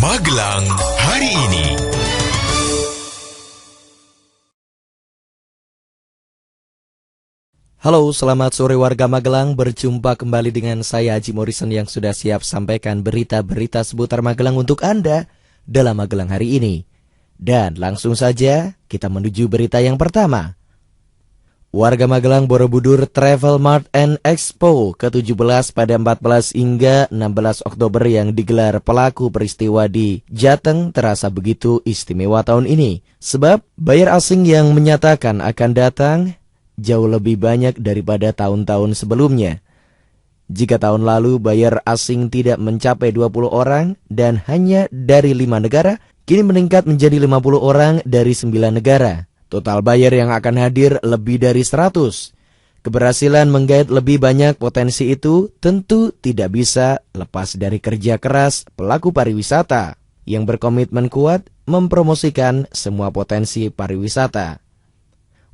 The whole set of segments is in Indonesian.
Magelang hari ini. Halo, selamat sore warga Magelang. Berjumpa kembali dengan saya Haji Morrison yang sudah siap sampaikan berita-berita seputar Magelang untuk Anda dalam Magelang hari ini. Dan langsung saja kita menuju berita yang pertama. Warga Magelang Borobudur Travel Mart and Expo ke-17 pada 14 hingga 16 Oktober yang digelar pelaku peristiwa di Jateng terasa begitu istimewa tahun ini. Sebab buyer asing yang menyatakan akan datang jauh lebih banyak daripada tahun-tahun sebelumnya. Jika tahun lalu buyer asing tidak mencapai 20 orang dan hanya dari 5 negara, kini meningkat menjadi 50 orang dari 9 negara. Total buyer yang akan hadir lebih dari 100. Keberhasilan menggait lebih banyak potensi itu tentu tidak bisa lepas dari kerja keras pelaku pariwisata yang berkomitmen kuat mempromosikan semua potensi pariwisata.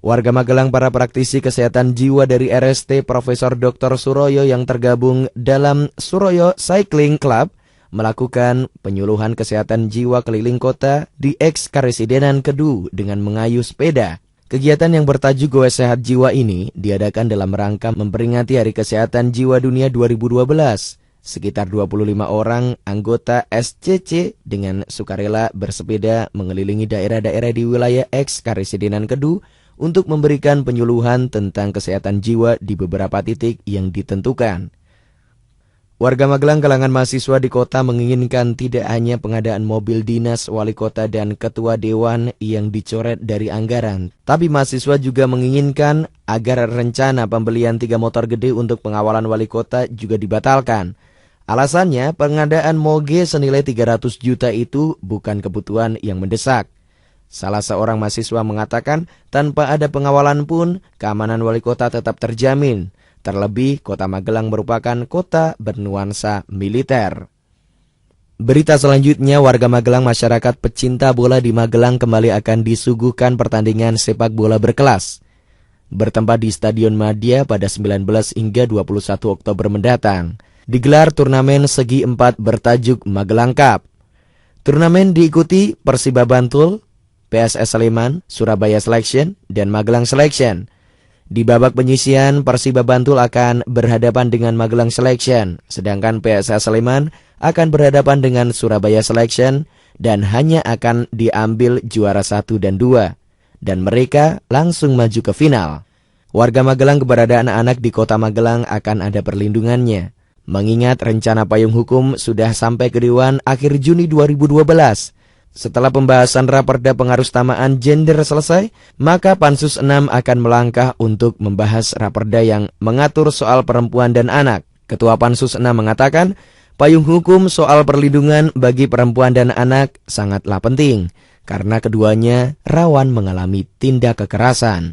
Warga Magelang para praktisi kesehatan jiwa dari RST Profesor Dr. Suroyo yang tergabung dalam Suroyo Cycling Club melakukan penyuluhan kesehatan jiwa keliling kota di Eks-Karesidenan Kedu dengan mengayuh sepeda. Kegiatan yang bertajuk Goes Sehat Jiwa ini diadakan dalam rangka memperingati Hari Kesehatan Jiwa Dunia 2012. Sekitar 25 orang anggota SCC dengan sukarela bersepeda mengelilingi daerah-daerah di wilayah Eks-Karesidenan Kedu untuk memberikan penyuluhan tentang kesehatan jiwa di beberapa titik yang ditentukan. Warga Magelang kalangan mahasiswa di kota menginginkan tidak hanya pengadaan mobil dinas wali kota dan ketua dewan yang dicoret dari anggaran, tapi mahasiswa juga menginginkan agar rencana pembelian 3 motor gede untuk pengawalan wali kota juga dibatalkan. Alasannya, pengadaan moge senilai 300 juta itu bukan kebutuhan yang mendesak. Salah seorang mahasiswa mengatakan, tanpa ada pengawalan pun, keamanan wali kota tetap terjamin. Terlebih, kota Magelang merupakan kota bernuansa militer. Berita selanjutnya, warga Magelang masyarakat pecinta bola di Magelang kembali akan disuguhkan pertandingan sepak bola berkelas. Bertempat di Stadion Madia pada 19 hingga 21 Oktober mendatang. Digelar turnamen segi 4 bertajuk Magelang Cup. Turnamen diikuti Persiba Bantul, PSS Sleman, Surabaya Selection, dan Magelang Selection. Di babak penyisihan, Persiba Bantul akan berhadapan dengan Magelang Selection, sedangkan PSS Sleman akan berhadapan dengan Surabaya Selection dan hanya akan diambil juara 1 dan 2. Dan mereka langsung maju ke final. Warga Magelang keberadaan anak di kota Magelang akan ada perlindungannya. Mengingat rencana payung hukum sudah sampai ke Dewan akhir Juni 2012. Setelah pembahasan raperda pengarustamaan gender selesai, maka Pansus 6 akan melangkah untuk membahas raperda yang mengatur soal perempuan dan anak. Ketua Pansus 6 mengatakan, payung hukum soal perlindungan bagi perempuan dan anak sangatlah penting, karena keduanya rawan mengalami tindak kekerasan.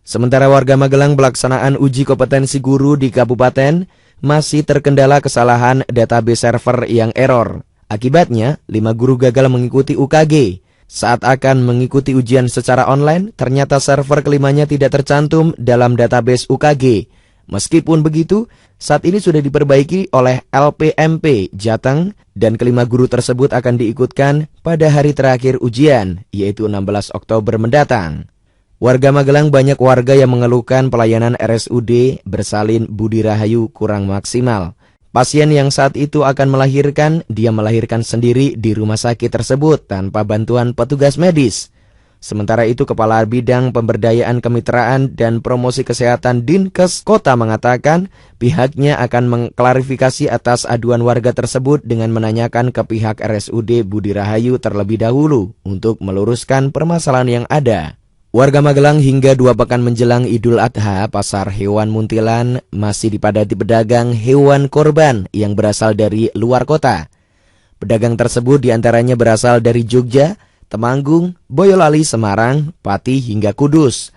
Sementara warga Magelang pelaksanaan uji kompetensi guru di kabupaten masih terkendala kesalahan database server yang error. Akibatnya, 5 guru gagal mengikuti UKG. Saat akan mengikuti ujian secara online, ternyata server kelimanya tidak tercantum dalam database UKG. Meskipun begitu, saat ini sudah diperbaiki oleh LPMP Jateng dan kelima guru tersebut akan diikutkan pada hari terakhir ujian, yaitu 16 Oktober mendatang. Warga Magelang banyak warga yang mengeluhkan pelayanan RSUD Bersalin Budi Rahayu kurang maksimal. Pasien yang saat itu akan melahirkan, dia melahirkan sendiri di rumah sakit tersebut tanpa bantuan petugas medis. Sementara itu, Kepala Bidang Pemberdayaan Kemitraan dan Promosi Kesehatan Dinkes Kota mengatakan pihaknya akan mengklarifikasi atas aduan warga tersebut dengan menanyakan ke pihak RSUD Budi Rahayu terlebih dahulu untuk meluruskan permasalahan yang ada. Warga Magelang hingga 2 pekan menjelang Idul Adha, pasar hewan Muntilan masih dipadati pedagang hewan korban yang berasal dari luar kota. Pedagang tersebut diantaranya berasal dari Jogja, Temanggung, Boyolali, Semarang, Pati hingga Kudus.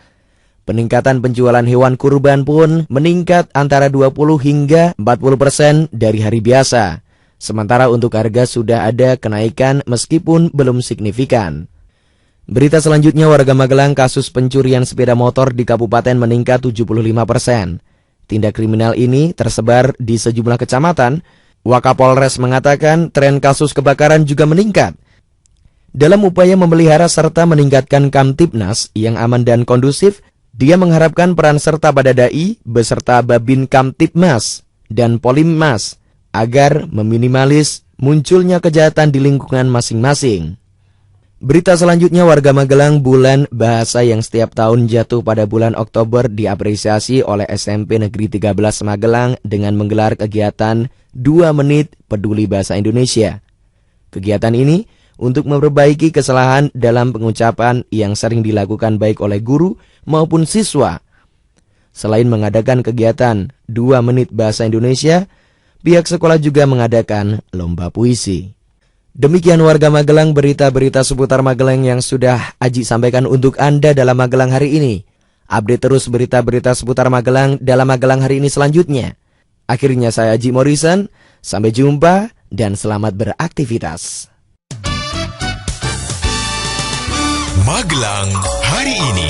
Peningkatan penjualan hewan kurban pun meningkat antara 20 hingga 40% dari hari biasa. Sementara untuk harga sudah ada kenaikan meskipun belum signifikan. Berita selanjutnya, warga Magelang kasus pencurian sepeda motor di kabupaten meningkat 75%. Tindak kriminal ini tersebar di sejumlah kecamatan Wakapolres mengatakan tren kasus kebakaran juga meningkat. Dalam upaya memelihara serta meningkatkan Kamtibnas yang aman dan kondusif, dia mengharapkan peran serta pada dai beserta Babin Kamtibmas dan Polimmas agar meminimalis munculnya kejahatan di lingkungan masing-masing. Berita selanjutnya, warga Magelang, bulan bahasa yang setiap tahun jatuh pada bulan Oktober diapresiasi oleh SMP Negeri 13 Magelang dengan menggelar kegiatan 2 menit peduli bahasa Indonesia. Kegiatan ini untuk memperbaiki kesalahan dalam pengucapan yang sering dilakukan baik oleh guru maupun siswa. Selain mengadakan kegiatan 2 menit bahasa Indonesia, pihak sekolah juga mengadakan lomba puisi. Demikian warga Magelang, berita-berita seputar Magelang yang sudah Aji sampaikan untuk Anda dalam Magelang hari ini. Update terus berita-berita seputar Magelang dalam Magelang hari ini selanjutnya. Akhirnya saya Haji Morrison, sampai jumpa dan selamat beraktivitas. Magelang hari ini.